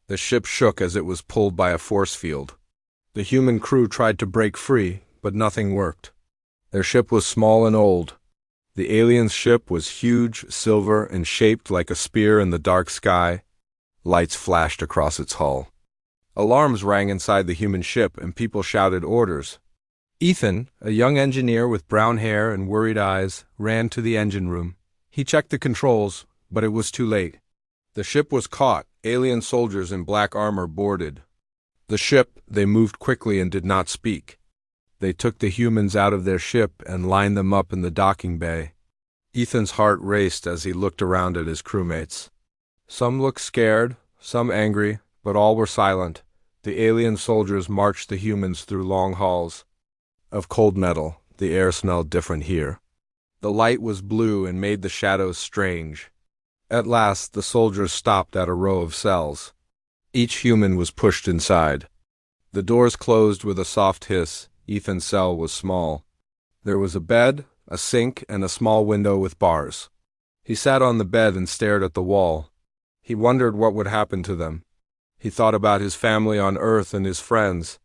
The ship shook as it was pulled by a force field. The human crew tried to break free, but nothing worked. Their ship was small and old. The aliens' ship was huge, silver, and shaped like a spear in the dark sky. Lights flashed across its hull. Alarms rang inside the human ship, and people shouted orders. Ethan, a young engineer with brown hair and worried eyes, ran to the engine room. He checked the controls, but it was too late. The ship was caught. Alien soldiers in black armor boarded. The ship, they moved quickly and did not speak. They took the humans out of their ship and lined them up in the docking bay. Ethan's heart raced as he looked around at his crewmates. Some looked scared, some angry, but all were silent. The alien soldiers marched the humans through long halls of cold metal. The air smelled different here. The light was blue and made the shadows strange. At last, the soldiers stopped at a row of cells. Each human was pushed inside. The doors closed with a soft hiss. Ethan's cell was small. There was a bed, a sink, and a small window with bars. He sat on the bed and stared at the wall. He wondered what would happen to them. He thought about his family on Earth and his friends.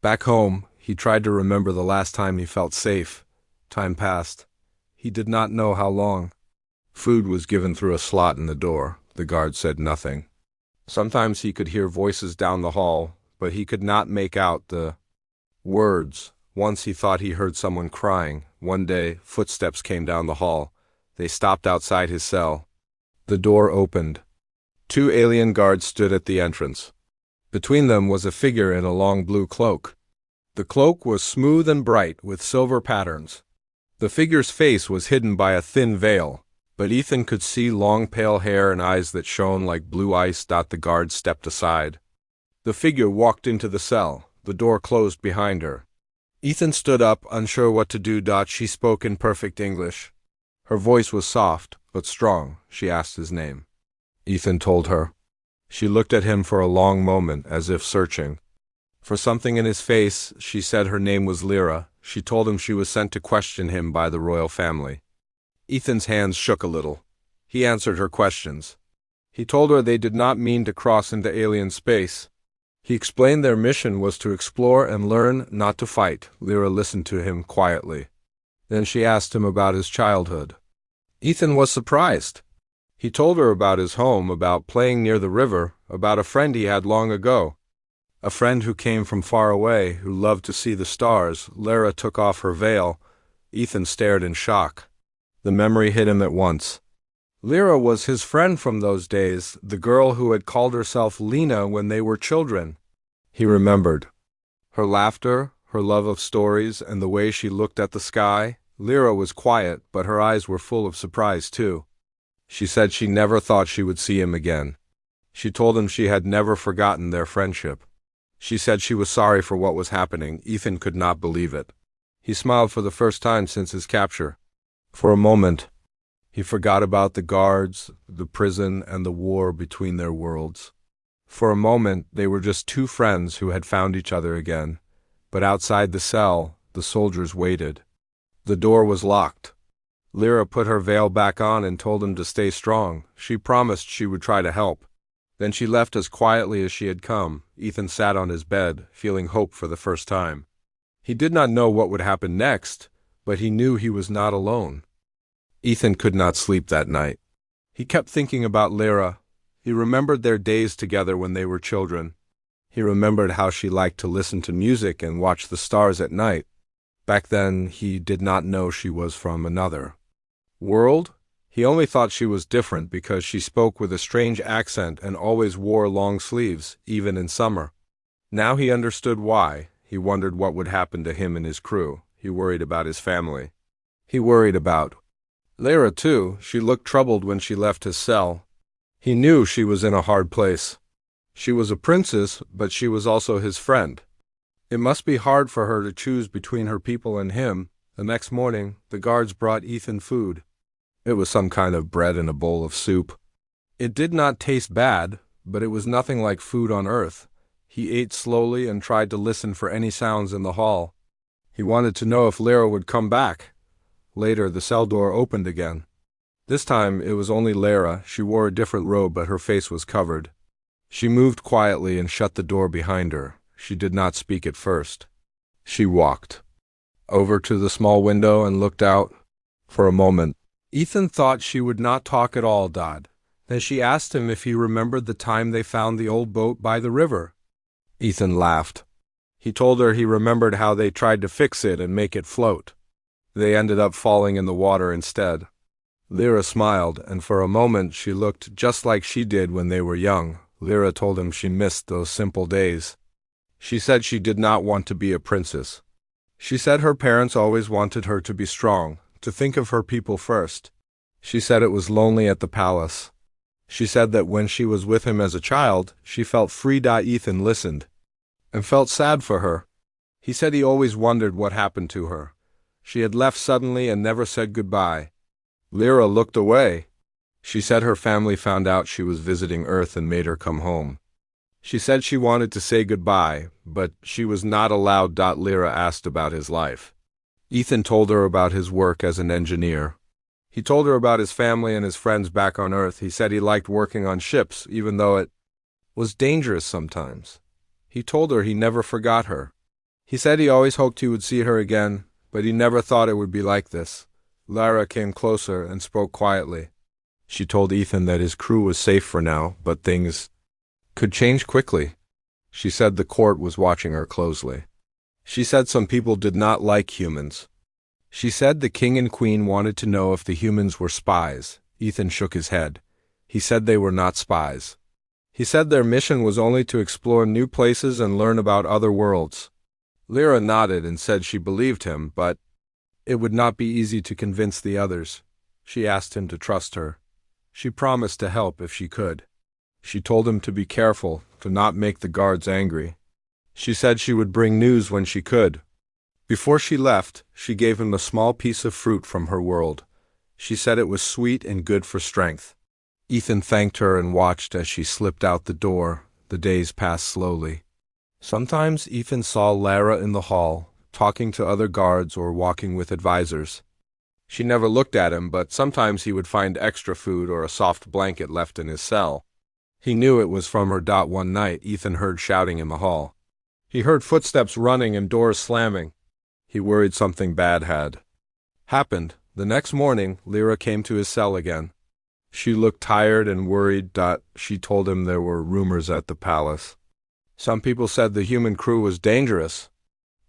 Back home, he tried to remember the last time he felt safe. Time passed. He did not know how long. Food was given through a slot in the door. The guard said nothing. Sometimes he could hear voices down the hall, but he could not make out the words. Once he thought he heard someone crying. One day, footsteps came down the hall. They stopped outside his cell. The door opened. 2 alien guards stood at the entrance. Between them was a figure in a long blue cloak. The cloak was smooth and bright with silver patterns. The figure's face was hidden by a thin veil, but Ethan could see long pale hair and eyes that shone like blue ice. The guard stepped aside. The figure walked into the cell. The door closed behind her. Ethan stood up, unsure what to do. She spoke in perfect English. Her voice was soft, but strong. She asked his name. Ethan told her. She looked at him for a long moment, as if searching for something in his face. She said her name was Lyra. She told him she was sent to question him by the royal family. Ethan's hands shook a little. He answered her questions. He told her they did not mean to cross into alien space. He explained their mission was to explore and learn, not to fight. Lyra listened to him quietly. Then she asked him about his childhood. Ethan was surprised. He told her about his home, about playing near the river, about a friend he had long ago. A friend who came from far away, who loved to see the stars. Lyra took off her veil. Ethan stared in shock. The memory hit him at once. Lyra was his friend from those days, the girl who had called herself Lena when they were children. He remembered. Her laughter, her love of stories, and the way she looked at the sky. Lyra was quiet, but her eyes were full of surprise, too. She said she never thought she would see him again. She told him she had never forgotten their friendship. She said she was sorry for what was happening. Ethan could not believe it. He smiled for the first time since his capture. For a moment, he forgot about the guards, the prison, and the war between their worlds. For a moment, they were just 2 friends who had found each other again. But outside the cell, the soldiers waited. The door was locked. Lyra put her veil back on and told him to stay strong. She promised she would try to help. Then she left as quietly as she had come. Ethan sat on his bed, feeling hope for the first time. He did not know what would happen next, but he knew he was not alone. Ethan could not sleep that night. He kept thinking about Lyra. He remembered their days together when they were children. He remembered how she liked to listen to music and watch the stars at night. Back then, he did not know she was from another world. He only thought she was different because she spoke with a strange accent and always wore long sleeves, even in summer. Now he understood why. He wondered what would happen to him and his crew. He worried about his family. He worried about Lyra, too. She looked troubled when she left his cell. He knew she was in a hard place. She was a princess, but she was also his friend. It must be hard for her to choose between her people and him. The next morning, the guards brought Ethan food. It was some kind of bread in a bowl of soup. It did not taste bad, but it was nothing like food on Earth. He ate slowly and tried to listen for any sounds in the hall. He wanted to know if Lyra would come back. Later, the cell door opened again. This time, it was only Lyra. She wore a different robe, but her face was covered. She moved quietly and shut the door behind her. She did not speak at first. She walked over to the small window and looked out. For a moment, Ethan thought she would not talk at all. Then she asked him if he remembered the time they found the old boat by the river. Ethan laughed. He told her he remembered how they tried to fix it and make it float. They ended up falling in the water instead. Lyra smiled, and for a moment she looked just like she did when they were young. Lyra told him she missed those simple days. She said she did not want to be a princess. She said her parents always wanted her to be strong, to think of her people first. She said it was lonely at the palace. She said that when she was with him as a child, she felt free. Ethan listened and felt sad for her. He said he always wondered what happened to her. She had left suddenly and never said goodbye. Lyra looked away. She said her family found out she was visiting Earth and made her come home. She said she wanted to say goodbye, but she was not allowed. Lyra asked about his life. Ethan told her about his work as an engineer. He told her about his family and his friends back on Earth. He said he liked working on ships, even though it was dangerous sometimes. He told her he never forgot her. He said he always hoped he would see her again, but he never thought it would be like this. Lyra came closer and spoke quietly. She told Ethan that his crew was safe for now, but things could change quickly. She said the court was watching her closely. She said some people did not like humans. She said the king and queen wanted to know if the humans were spies. Ethan shook his head. He said they were not spies. He said their mission was only to explore new places and learn about other worlds. Lyra nodded and said she believed him, but it would not be easy to convince the others. She asked him to trust her. She promised to help if she could. She told him to be careful, to not make the guards angry. She said she would bring news when she could. Before she left, she gave him a small piece of fruit from her world. She said it was sweet and good for strength. Ethan thanked her and watched as she slipped out the door. The days passed slowly. Sometimes Ethan saw Lyra in the hall, talking to other guards or walking with advisors. She never looked at him, but sometimes he would find extra food or a soft blanket left in his cell. He knew it was from her. One night, Ethan heard shouting in the hall. He heard footsteps running and doors slamming. He worried something bad had happened. The next morning, Lyra came to his cell again. She looked tired and worried. She told him there were rumors at the palace. Some people said the human crew was dangerous.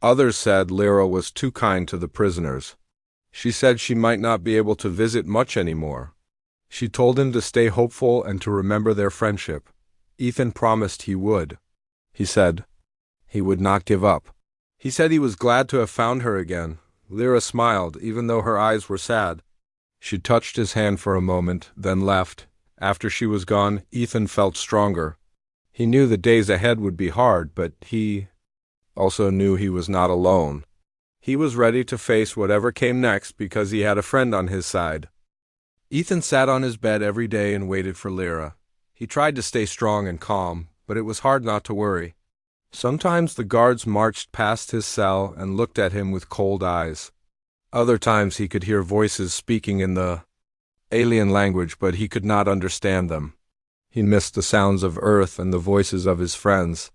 Others said Lyra was too kind to the prisoners. She said she might not be able to visit much anymore. She told him to stay hopeful and to remember their friendship. Ethan promised he would. He said he would not give up. He said he was glad to have found her again. Lyra smiled, even though her eyes were sad. She touched his hand for a moment, then left. After she was gone, Ethan felt stronger. He knew the days ahead would be hard, but he also knew he was not alone. He was ready to face whatever came next because he had a friend on his side. Ethan sat on his bed every day and waited for Lyra. He tried to stay strong and calm, but it was hard not to worry. Sometimes the guards marched past his cell and looked at him with cold eyes. Other times he could hear voices speaking in the alien language, but he could not understand them. He missed the sounds of Earth and the voices of his friends.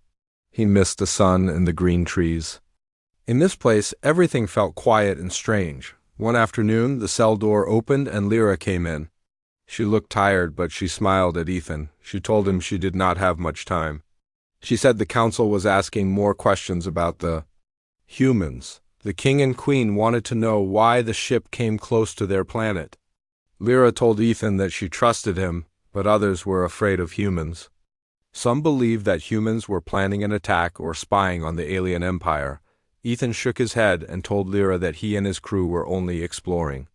He missed the sun and the green trees. In this place, everything felt quiet and strange. One afternoon, the cell door opened and Lyra came in. She looked tired, but she smiled at Ethan. She told him she did not have much time. She said the council was asking more questions about the humans. The king and queen wanted to know why the ship came close to their planet. Lyra told Ethan that she trusted him, but others were afraid of humans. Some believed that humans were planning an attack or spying on the alien empire. Ethan shook his head and told Lyra that he and his crew were only exploring.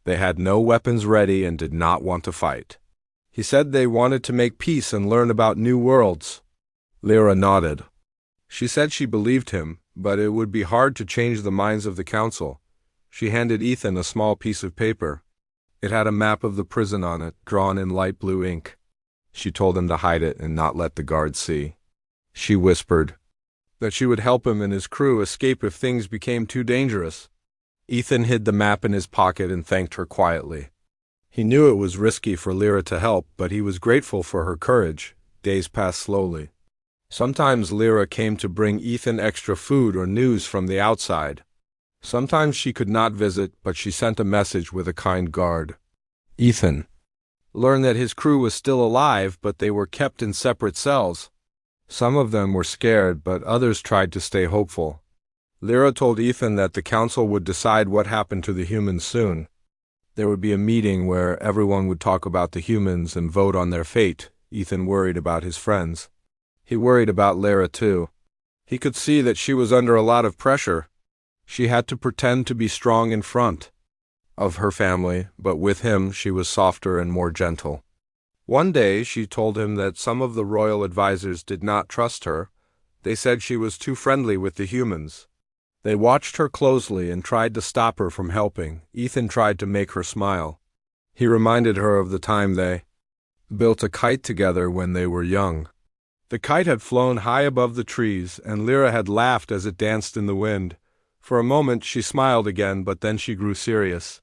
They had no weapons ready and did not want to fight. He said they wanted to make peace and learn about new worlds. Lyra nodded. She said she believed him, but it would be hard to change the minds of the council. She handed Ethan a small piece of paper. It had a map of the prison on it, drawn in light blue ink. She told him to hide it and not let the guards see. She whispered that she would help him and his crew escape if things became too dangerous. Ethan hid the map in his pocket and thanked her quietly. He knew it was risky for Lyra to help, but he was grateful for her courage. days passed slowly. Sometimes Lyra came to bring Ethan extra food or news from the outside. Sometimes she could not visit, but she sent a message with a kind guard. Ethan learned that his crew was still alive, but they were kept in separate cells. Some of them were scared, but others tried to stay hopeful. Lyra told Ethan that the council would decide what happened to the humans soon. There would be a meeting where everyone would talk about the humans and vote on their fate. Ethan worried about his friends. He worried about Lyra too. He could see that she was under a lot of pressure. She had to pretend to be strong in front of her family, but with him she was softer and more gentle. One day she told him that some of the royal advisors did not trust her. They said she was too friendly with the humans. They watched her closely and tried to stop her from helping. Ethan tried to make her smile. He reminded her of the time they built a kite together when they were young. The kite had flown high above the trees, and Lyra had laughed as it danced in the wind. For a moment she smiled again, but then she grew serious.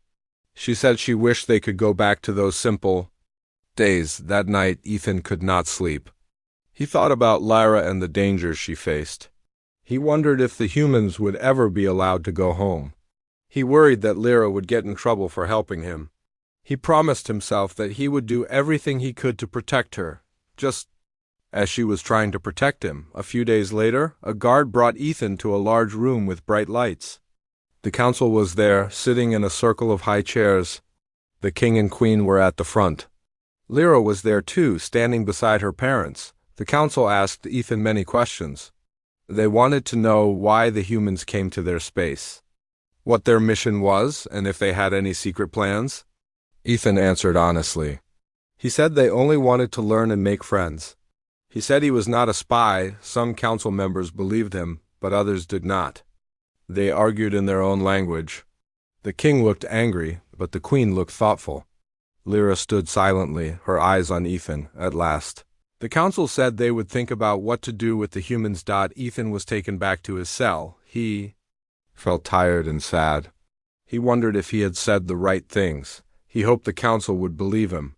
She said she wished they could go back to those simple days. That night Ethan could not sleep. He thought about Lyra and the dangers she faced. He wondered if the humans would ever be allowed to go home. He worried that Lyra would get in trouble for helping him. He promised himself that he would do everything he could to protect her, just as she was trying to protect him. A few days later, a guard brought Ethan to a large room with bright lights. The council was there, sitting in a circle of high chairs. The king and queen were at the front. Lyra was there too, standing beside her parents. The council asked Ethan many questions. They wanted to know why the humans came to their space, what their mission was, and if they had any secret plans. Ethan answered honestly. He said they only wanted to learn and make friends. He said he was not a spy. Some council members believed him, but others did not. They argued in their own language. The king looked angry, but the queen looked thoughtful. Lyra stood silently, her eyes on Ethan. At last, the council said they would think about what to do with the humans. Ethan was taken back to his cell. He felt tired and sad. He wondered if he had said the right things. He hoped the council would believe him.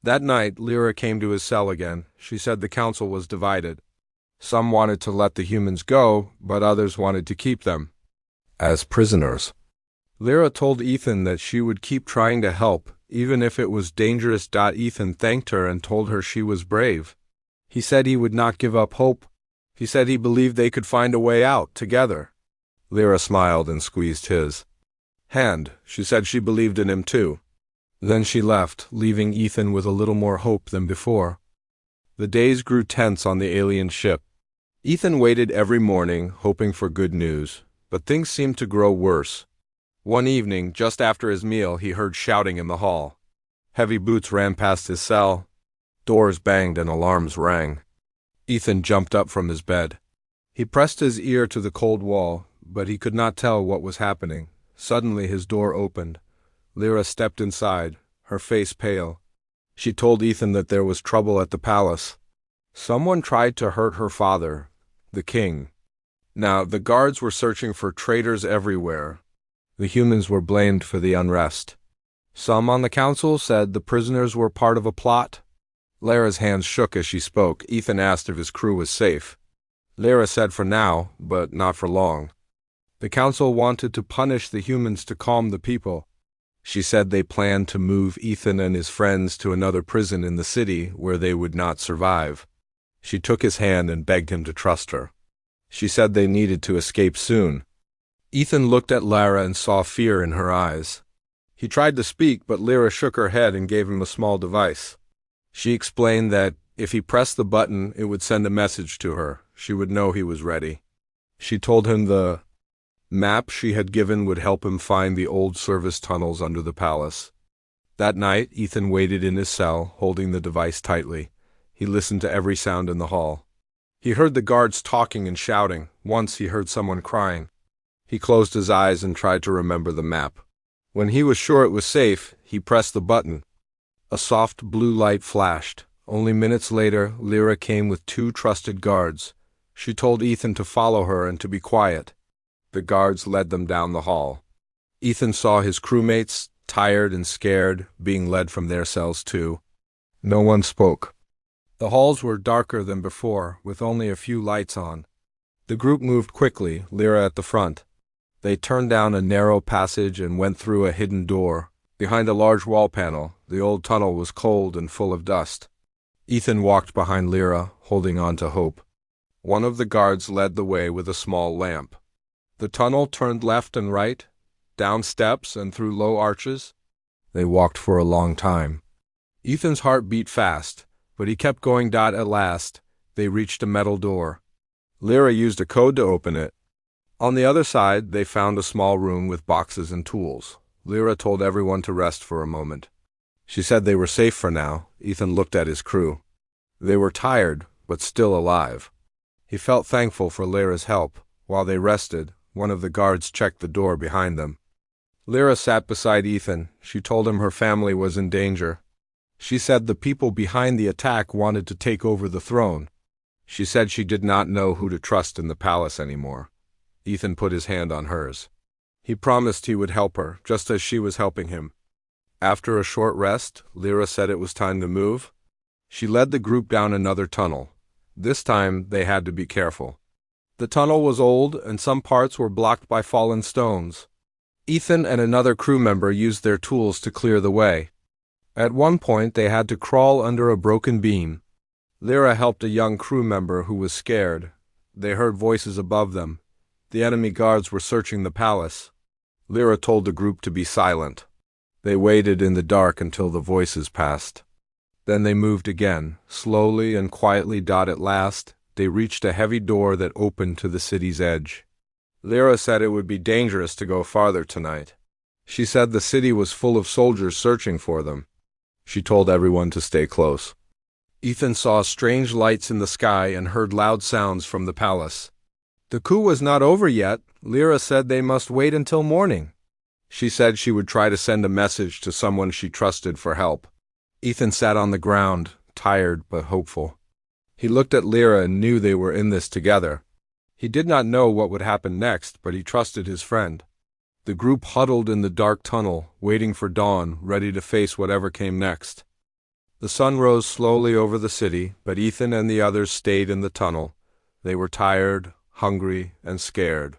That night, Lyra came to his cell again. She said the council was divided. Some wanted to let the humans go, but others wanted to keep them as prisoners. Lyra told Ethan that she would keep trying to help, even if it was dangerous. Ethan thanked her and told her she was brave. He said he would not give up hope. He said he believed they could find a way out together. Lyra smiled and squeezed his hand. She said she believed in him too. Then she left, leaving Ethan with a little more hope than before. The days grew tense on the alien ship. Ethan waited every morning, hoping for good news, but things seemed to grow worse. One evening, just after his meal, he heard shouting in the hall. Heavy boots ran past his cell. Doors banged and alarms rang. Ethan jumped up from his bed. He pressed his ear to the cold wall, but he could not tell what was happening. Suddenly his door opened. Lyra stepped inside, her face pale. She told Ethan that there was trouble at the palace. Someone tried to hurt her father, the king. Now, the guards were searching for traitors everywhere. The humans were blamed for the unrest. Some on the council said the prisoners were part of a plot. Lyra's hands shook as she spoke. Ethan asked if his crew was safe. Lyra said for now, but not for long. The council wanted to punish the humans to calm the people. She said they planned to move Ethan and his friends to another prison in the city where they would not survive. She took his hand and begged him to trust her. She said they needed to escape soon. Ethan looked at Lyra and saw fear in her eyes. He tried to speak, but Lyra shook her head and gave him a small device. She explained that if he pressed the button, it would send a message to her. She would know he was ready. She told him the map she had given would help him find the old service tunnels under the palace. That night, Ethan waited in his cell, holding the device tightly. He listened to every sound in the hall. He heard the guards talking and shouting. Once he heard someone crying. He closed his eyes and tried to remember the map. When he was sure it was safe, he pressed the button. A soft blue light flashed. Only minutes later, Lyra came with 2 trusted guards. She told Ethan to follow her and to be quiet. The guards led them down the hall. Ethan saw his crewmates, tired and scared, being led from their cells too. No one spoke. The halls were darker than before, with only a few lights on. The group moved quickly, Lyra at the front. They turned down a narrow passage and went through a hidden door. Behind a large wall panel, the old tunnel was cold and full of dust. Ethan walked behind Lyra, holding on to hope. One of the guards led the way with a small lamp. The tunnel turned left and right, down steps and through low arches. They walked for a long time. Ethan's heart beat fast, but he kept going. At last, they reached a metal door. Lyra used a code to open it. On the other side, they found a small room with boxes and tools. Lyra told everyone to rest for a moment. She said they were safe for now. Ethan looked at his crew. They were tired, but still alive. He felt thankful for Lyra's help. While they rested, one of the guards checked the door behind them. Lyra sat beside Ethan. She told him her family was in danger. She said the people behind the attack wanted to take over the throne. She said she did not know who to trust in the palace anymore. Ethan put his hand on hers. He promised he would help her, just as she was helping him. After a short rest, Lyra said it was time to move. She led the group down another tunnel. This time, they had to be careful. The tunnel was old, and some parts were blocked by fallen stones. Ethan and another crew member used their tools to clear the way. At one point, they had to crawl under a broken beam. Lyra helped a young crew member who was scared. They heard voices above them. The enemy guards were searching the palace. Lyra told the group to be silent. They waited in the dark until the voices passed. Then they moved again, slowly and quietly. At last, they reached a heavy door that opened to the city's edge. Lyra said it would be dangerous to go farther tonight. She said the city was full of soldiers searching for them. She told everyone to stay close. Ethan saw strange lights in the sky and heard loud sounds from the palace. The coup was not over yet. Lyra said they must wait until morning. She said she would try to send a message to someone she trusted for help. Ethan sat on the ground, tired but hopeful. He looked at Lyra and knew they were in this together. He did not know what would happen next, but he trusted his friend. The group huddled in the dark tunnel, waiting for dawn, ready to face whatever came next. The sun rose slowly over the city, but Ethan and the others stayed in the tunnel. They were tired, hungry, and scared.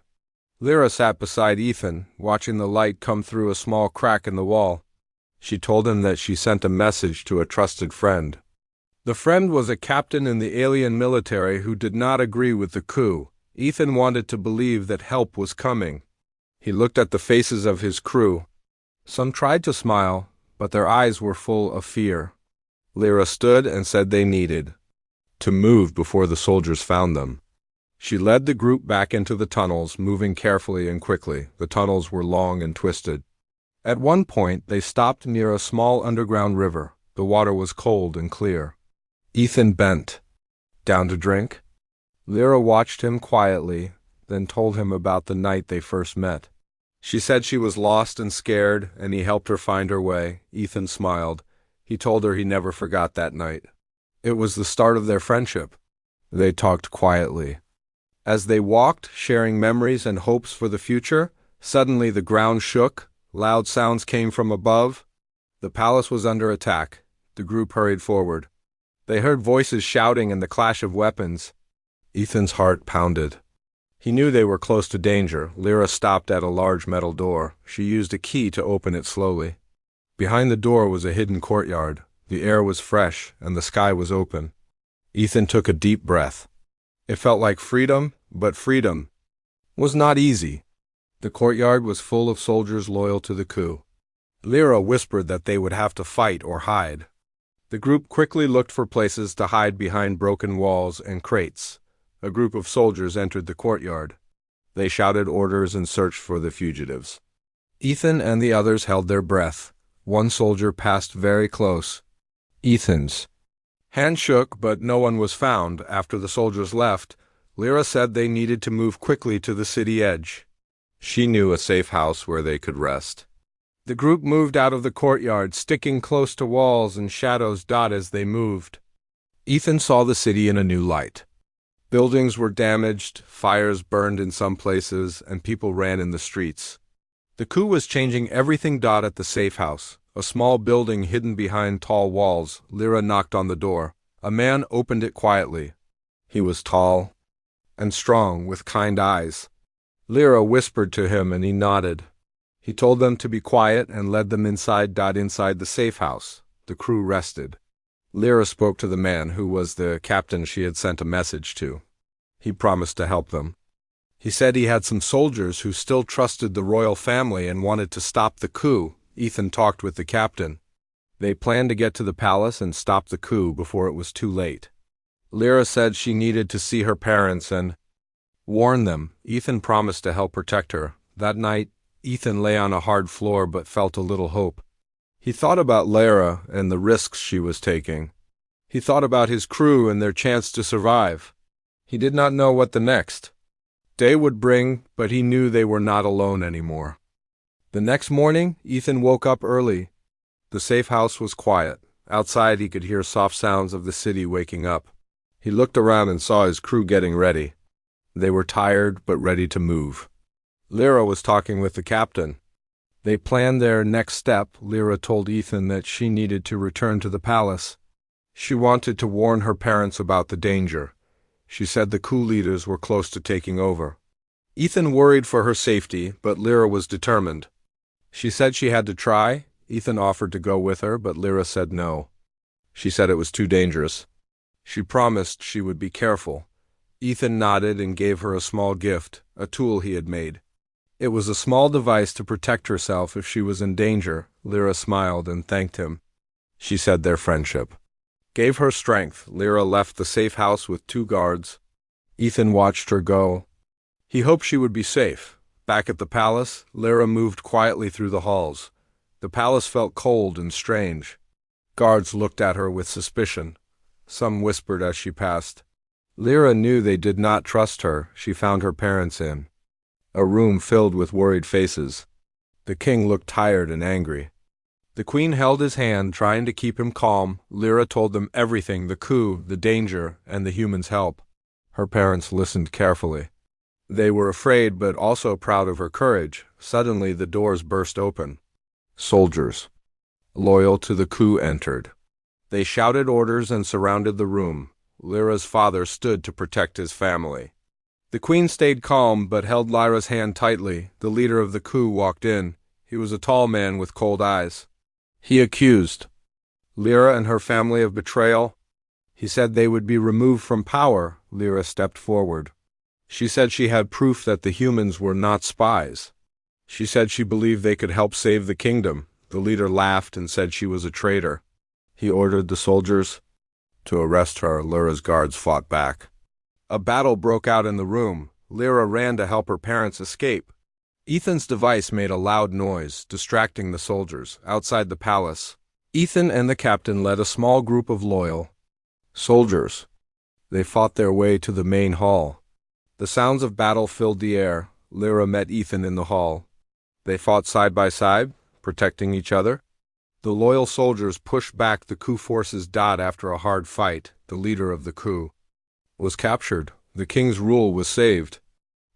Lyra sat beside Ethan, watching the light come through a small crack in the wall. She told him that she sent a message to a trusted friend. The friend was a captain in the alien military who did not agree with the coup. Ethan wanted to believe that help was coming. He looked at the faces of his crew. Some tried to smile, but their eyes were full of fear. Lyra stood and said they needed to move before the soldiers found them. She led the group back into the tunnels, moving carefully and quickly. The tunnels were long and twisted. At one point, they stopped near a small underground river. The water was cold and clear. Ethan bent. "Down to drink?" Lyra watched him quietly, then told him about the night they first met. She said she was lost and scared, and he helped her find her way. Ethan smiled. He told her he never forgot that night. It was the start of their friendship. They talked quietly. As they walked, sharing memories and hopes for the future, suddenly the ground shook. Loud sounds came from above. The palace was under attack. The group hurried forward. They heard voices shouting and the clash of weapons. Ethan's heart pounded. He knew they were close to danger. Lyra stopped at a large metal door. She used a key to open it slowly. Behind the door was a hidden courtyard. The air was fresh, and the sky was open. Ethan took a deep breath. It felt like freedom, but freedom was not easy. The courtyard was full of soldiers loyal to the coup. Lyra whispered that they would have to fight or hide. The group quickly looked for places to hide behind broken walls and crates. A group of soldiers entered the courtyard. They shouted orders and searched for the fugitives. Ethan and the others held their breath. One soldier passed very close. Ethan's hand shook, but no one was found. After the soldiers left, Lyra said they needed to move quickly to the city edge. She knew a safe house where they could rest. The group moved out of the courtyard, sticking close to walls and shadows. As they moved, Ethan saw the city in a new light. Buildings were damaged, fires burned in some places, and people ran in the streets. The coup was changing everything. At the safe house, a small building hidden behind tall walls, Lyra knocked on the door. A man opened it quietly. He was tall and strong, with kind eyes. Lyra whispered to him and he nodded. He told them to be quiet and led them inside. Inside the safe house, the crew rested. Lyra spoke to the man who was the captain she had sent a message to. He promised to help them. He said he had some soldiers who still trusted the royal family and wanted to stop the coup. Ethan talked with the captain. They planned to get to the palace and stop the coup before it was too late. Lyra said she needed to see her parents and warn them. Ethan promised to help protect her. That night, Ethan lay on a hard floor but felt a little hope. He thought about Lyra and the risks she was taking. He thought about his crew and their chance to survive. He did not know what the next day would bring, but he knew they were not alone anymore. The next morning, Ethan woke up early. The safe house was quiet. Outside, he could hear soft sounds of the city waking up. He looked around and saw his crew getting ready. They were tired but ready to move. Lyra was talking with the captain. They planned their next step. Lyra told Ethan that she needed to return to the palace. She wanted to warn her parents about the danger. She said the coup leaders were close to taking over. Ethan worried for her safety, but Lyra was determined. She said she had to try. Ethan offered to go with her, but Lyra said no. She said it was too dangerous. She promised she would be careful. Ethan nodded and gave her a small gift, a tool he had made. It was a small device to protect herself if she was in danger. Lyra smiled and thanked him. She said their friendship gave her strength. Lyra left the safe house with 2 guards. Ethan watched her go. He hoped she would be safe. Back at the palace, Lyra moved quietly through the halls. The palace felt cold and strange. Guards looked at her with suspicion. Some whispered as she passed. Lyra knew they did not trust her. She found her parents in a room filled with worried faces. The king looked tired and angry. The queen held his hand, trying to keep him calm. Lyra told them everything, the coup, the danger, and the humans' help. Her parents listened carefully. They were afraid but also proud of her courage. Suddenly the doors burst open. Soldiers, loyal to the coup, entered. They shouted orders and surrounded the room. Lyra's father stood to protect his family. The queen stayed calm but held Lyra's hand tightly. The leader of the coup walked in. He was a tall man with cold eyes. He accused Lyra and her family of betrayal. He said they would be removed from power. Lyra stepped forward. She said she had proof that the humans were not spies. She said she believed they could help save the kingdom. The leader laughed and said she was a traitor. He ordered the soldiers to arrest her. Lyra's guards fought back. A battle broke out in the room. Lyra ran to help her parents escape. Ethan's device made a loud noise, distracting the soldiers. Outside the palace, Ethan and the captain led a small group of loyal soldiers. They fought their way to the main hall. The sounds of battle filled the air. Lyra met Ethan in the hall. They fought side by side, protecting each other. The loyal soldiers pushed back the coup forces. After a hard fight, the leader of the coup was captured. The king's rule was saved.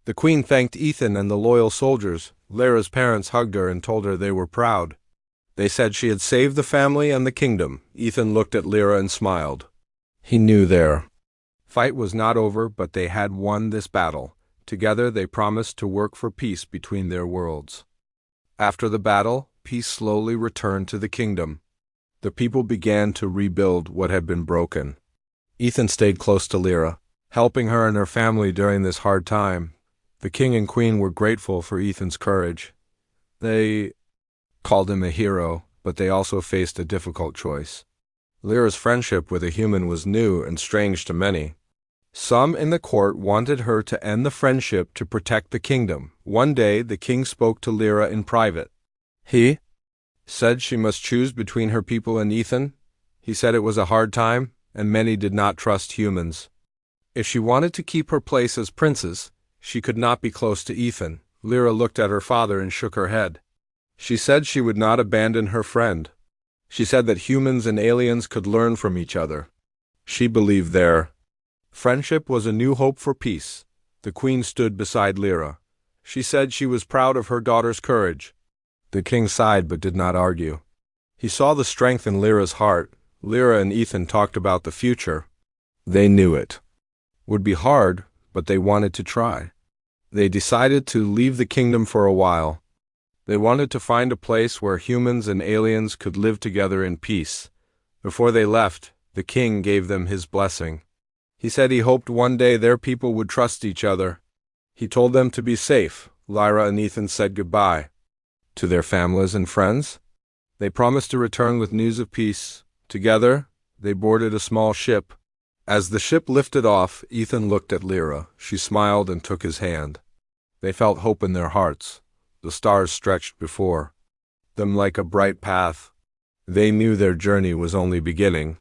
The queen thanked Ethan and the loyal soldiers. Lyra's parents hugged her and told her they were proud. They said she had saved the family and the kingdom. Ethan looked at Lyra and smiled. He knew their fight was not over, but they had won this battle. Together they promised to work for peace between their worlds. After the battle, peace slowly returned to the kingdom. The people began to rebuild what had been broken. Ethan stayed close to Lyra, helping her and her family during this hard time. The king and queen were grateful for Ethan's courage. They called him a hero, but they also faced a difficult choice. Lyra's friendship with a human was new and strange to many. Some in the court wanted her to end the friendship to protect the kingdom. One day, the king spoke to Lyra in private. He said she must choose between her people and Ethan. He said it was a hard time, and many did not trust humans. If she wanted to keep her place as princess, she could not be close to Ethan. Lyra looked at her father and shook her head. She said she would not abandon her friend. She said that humans and aliens could learn from each other. She believed their friendship was a new hope for peace. The queen stood beside Lyra. She said she was proud of her daughter's courage. The king sighed but did not argue. He saw the strength in Lyra's heart. Lyra and Ethan talked about the future. They knew it would be hard, but they wanted to try. They decided to leave the kingdom for a while. They wanted to find a place where humans and aliens could live together in peace. Before they left, the king gave them his blessing. He said he hoped one day their people would trust each other. He told them to be safe. Lyra and Ethan said goodbye to their families and friends. They promised to return with news of peace. Together, they boarded a small ship. As the ship lifted off, Ethan looked at Lyra. She smiled and took his hand. They felt hope in their hearts. The stars stretched before them like a bright path. They knew their journey was only beginning.